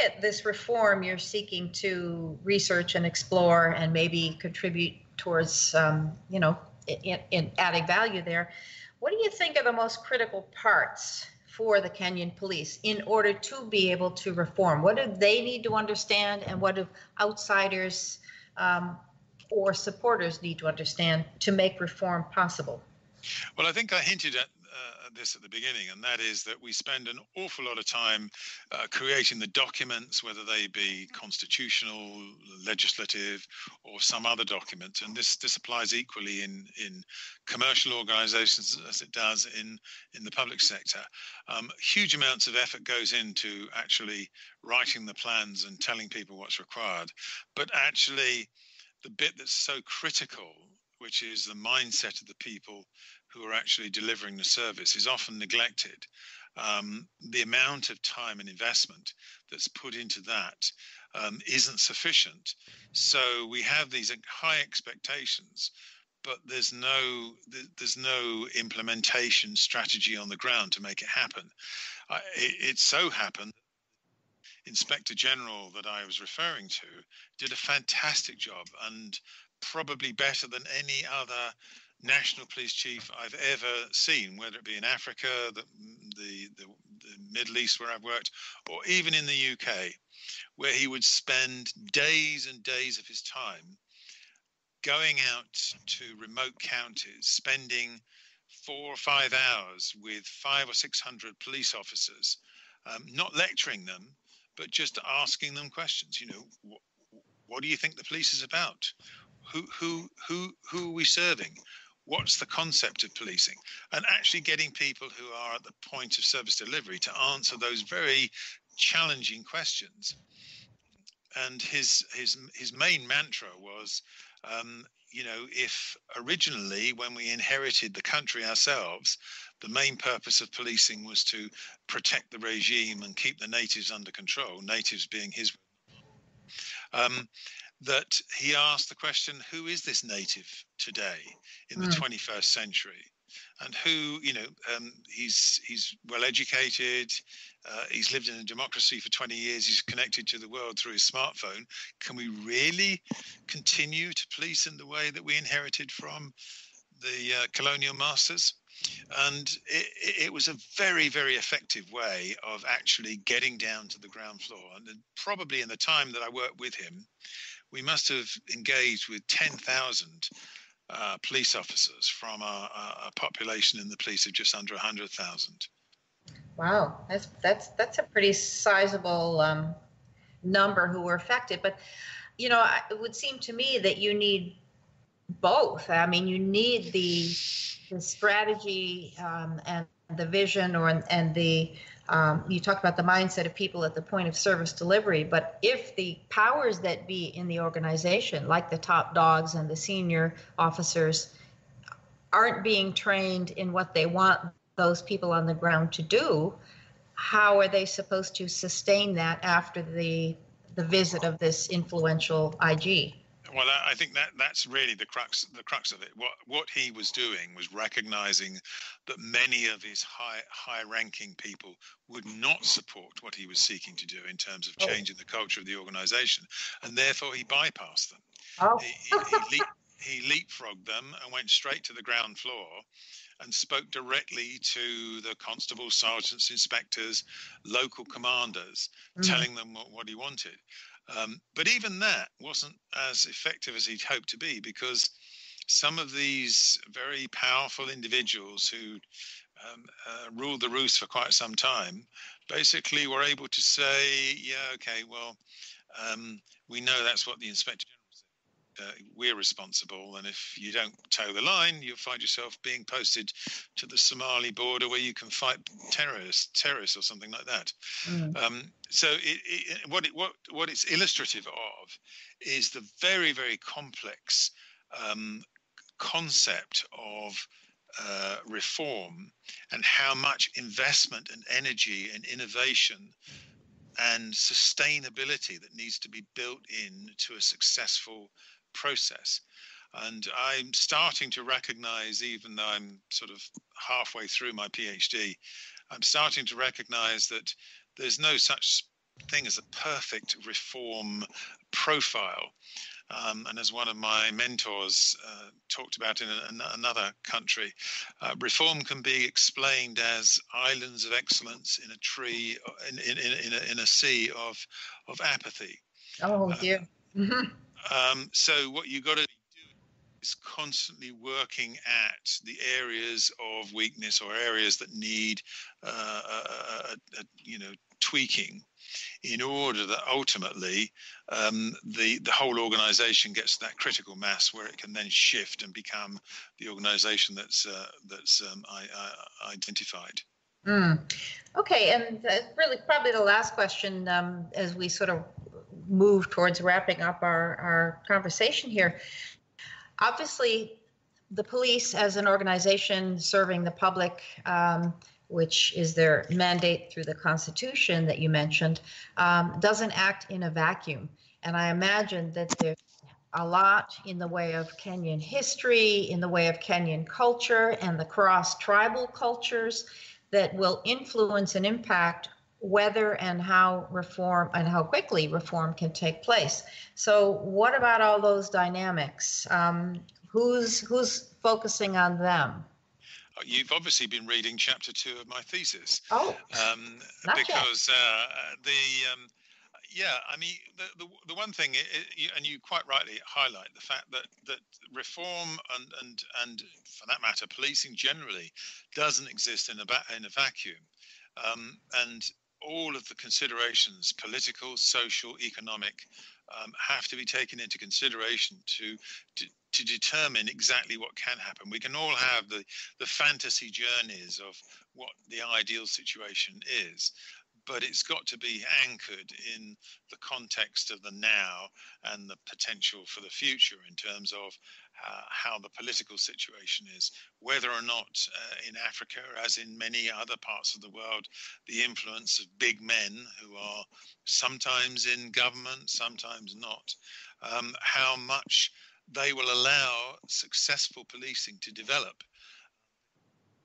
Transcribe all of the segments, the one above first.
at this reform you're seeking to research and explore and maybe contribute towards, in adding value there, what do you think are the most critical parts for the Kenyan police in order to be able to reform? What do they need to understand, and what do outsiders or supporters need to understand to make reform possible? Well, I think I hinted at this at the beginning, and that is that we spend an awful lot of time creating the documents, whether they be constitutional, legislative, or some other document. And this applies equally in commercial organizations as it does in the public sector. Huge amounts of effort goes into actually writing the plans and telling people what's required. But actually, the bit that's so critical, which is the mindset of the people who are actually delivering the service, is often neglected. The amount of time and investment that's put into that isn't sufficient. So we have these high expectations, but there's no implementation strategy on the ground to make it happen. It so happened Inspector General that I was referring to did a fantastic job, and probably better than any other national police chief I've ever seen, whether it be in Africa, the Middle East where I've worked, or even in the UK, where he would spend days and days of his time going out to remote counties, spending 4 or 5 hours with 500 or 600 police officers, not lecturing them, but just asking them questions. What do you think the police is about? Who are we serving? What's the concept of policing? And actually getting people who are at the point of service delivery to answer those very challenging questions. And his main mantra was, if originally when we inherited the country ourselves, the main purpose of policing was to protect the regime and keep the natives under control, natives being his, that he asked the question, who is this native today in the 21st century? And who, he's well educated, he's lived in a democracy for 20 years, he's connected to the world through his smartphone. Can we really continue to police in the way that we inherited from the colonial masters? And it was a very, very effective way of actually getting down to the ground floor. And probably in the time that I worked with him, we must have engaged with 10,000 police officers from a population in the police of just under 100,000. Wow, that's a pretty sizable number who were affected. But it would seem to me that you need both. I mean, you need the strategy and the vision, and the you talked about the mindset of people at the point of service delivery. But if the powers that be in the organization, like the top dogs and the senior officers, aren't being trained in what they want those people on the ground to do, how are they supposed to sustain that after the visit of this influential IG? Well, I think that's really the crux of it. What he was doing was recognizing that many of his high-ranking people would not support what he was seeking to do in terms of changing the culture of the organization, and therefore he bypassed them. Oh. He leapfrogged them and went straight to the ground floor and spoke directly to the constables, sergeants, inspectors, local commanders, telling them what he wanted. But even that wasn't as effective as he'd hoped to be, because some of these very powerful individuals who ruled the roost for quite some time basically were able to say, yeah, okay, well, we know that's what the Inspector General said. We're responsible, and if you don't toe the line, you'll find yourself being posted to the Somali border where you can fight terrorists or something like that. So what it's illustrative of is the very, very complex concept of reform, and how much investment and energy and innovation and sustainability that needs to be built into a successful process. And I'm starting to recognize, even though I'm sort of halfway through my PhD, I'm starting to recognize that there's no such thing as a perfect reform profile. And as one of my mentors talked about in another country, reform can be explained as islands of excellence in a tree, in a sea of apathy. Oh dear. So what you got to do is constantly working at the areas of weakness or areas that need, tweaking, in order that ultimately the whole organization gets that critical mass where it can then shift and become the organization that's identified. Okay, and really probably the last question as we sort of move towards wrapping up our conversation here. Obviously, the police as an organization serving the public, which is their mandate through the Constitution that you mentioned, doesn't act in a vacuum. And I imagine that there's a lot in the way of Kenyan history, in the way of Kenyan culture, and the cross-tribal cultures that will influence and impact whether and how reform and how quickly reform can take place. So what about all those dynamics? Who's focusing on them? You've obviously been reading chapter 2 of my thesis. Oh, not because I mean, the one thing, and you quite rightly highlight the fact that reform and for that matter, policing generally doesn't exist in a vacuum, and all of the considerations, political, social, economic, have to be taken into consideration to determine exactly what can happen. We can all have the fantasy journeys of what the ideal situation is, but it's got to be anchored in the context of the now and the potential for the future in terms of how the political situation is, whether or not in Africa, as in many other parts of the world, the influence of big men who are sometimes in government, sometimes not, how much they will allow successful policing to develop.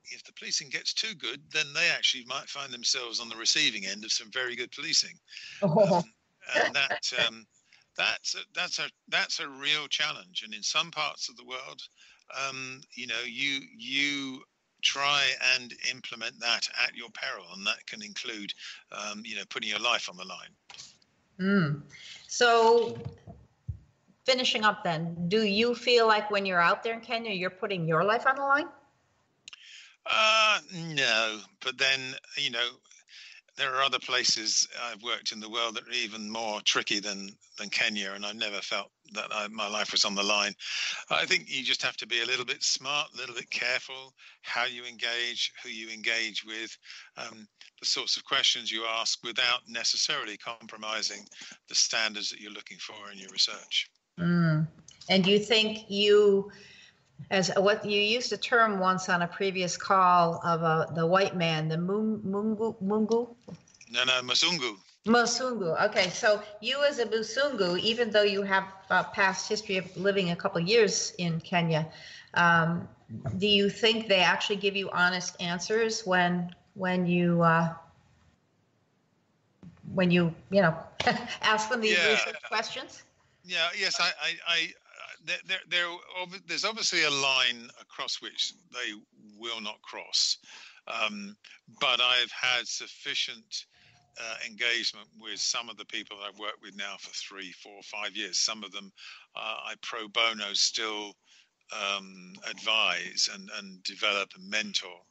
If the policing gets too good, then they actually might find themselves on the receiving end of some very good policing. And that's a real challenge. And in some parts of the world, you try and implement that at your peril, and that can include, putting your life on the line. So, finishing up then, do you feel like when you're out there in Kenya, you're putting your life on the line? No, but then, there are other places I've worked in the world that are even more tricky than Kenya, and I've never felt that my life was on the line. I think you just have to be a little bit smart, a little bit careful how you engage, who you engage with, the sorts of questions you ask without necessarily compromising the standards that you're looking for in your research. And do you think as what you used a term once on a previous call of the white man, the Mungu? No, Musungu. Musungu. Okay, so you as a Musungu, even though you have a past history of living a couple of years in Kenya, do you think they actually give you honest answers when you ask them these research questions? Yeah. Yes. There's obviously a line across which they will not cross, but I've had sufficient engagement with some of the people I've worked with now for 3, 4, 5 years. Some of them I pro bono still advise and develop and mentor,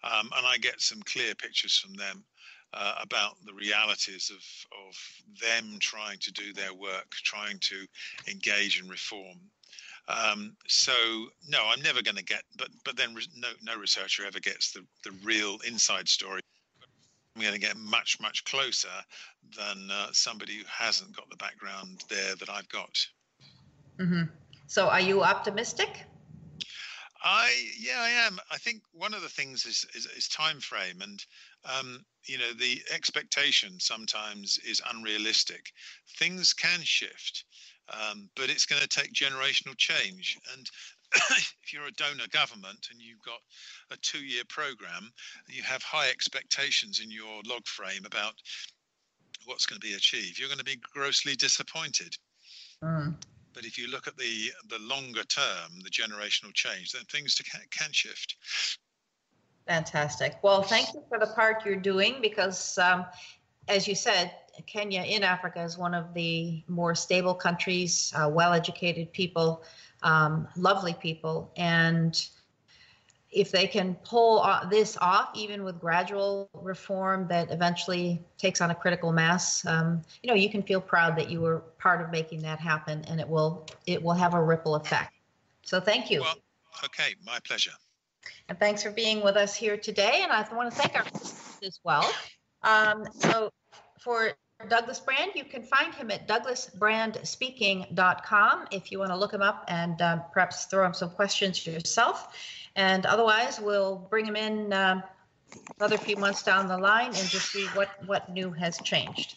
and I get some clear pictures from them about the realities of them trying to do their work, trying to engage and reform. So no, I'm never going to get, but then no researcher ever gets the real inside story. I'm going to get much closer than somebody who hasn't got the background there that I've got. Mm-hmm. So are you optimistic? I am. I think one of the things is time frame, and the expectation sometimes is unrealistic. Things can shift, but it's going to take generational change. And if you're a donor government and you've got a 2-year program, you have high expectations in your log frame about what's going to be achieved, you're going to be grossly disappointed. Mm. But if you look at the longer term, the generational change, then things can shift. Fantastic. Well, thank you for the part you're doing, because as you said, Kenya in Africa is one of the more stable countries, well-educated people, lovely people. And if they can pull this off, even with gradual reform that eventually takes on a critical mass, you can feel proud that you were part of making that happen, and it will have a ripple effect. So thank you. Well, okay, my pleasure. And thanks for being with us here today. And I want to thank our listeners as well. So for Douglas Brand, you can find him at douglasbrandspeaking.com if you want to look him up and perhaps throw him some questions yourself. And otherwise, we'll bring him in another few months down the line and just see what new has changed.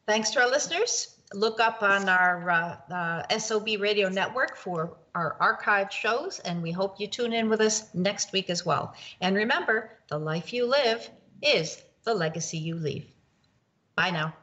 Thanks to our listeners. Look up on our SOB Radio Network for our archived shows, and we hope you tune in with us next week as well. And remember, the life you live is the legacy you leave. Bye now.